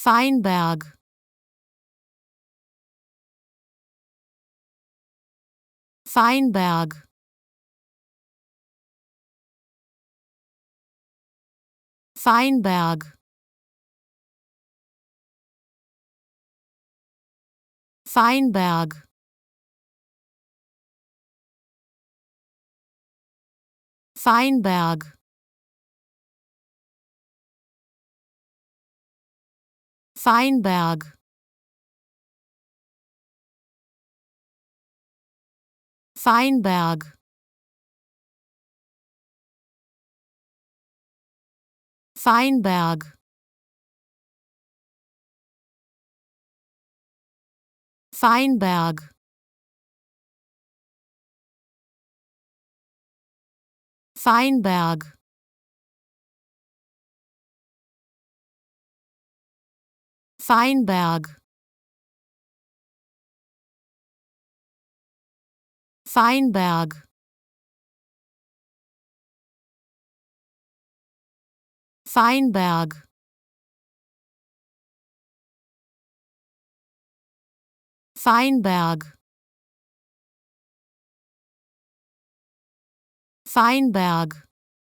Feinberg. Feinberg. Feinberg. Feinberg. Feinberg. Feinberg. Feinberg. Feinberg. Feinberg. Feinberg. Feinberg. Feinberg. Feinberg. Feinberg. Feinberg.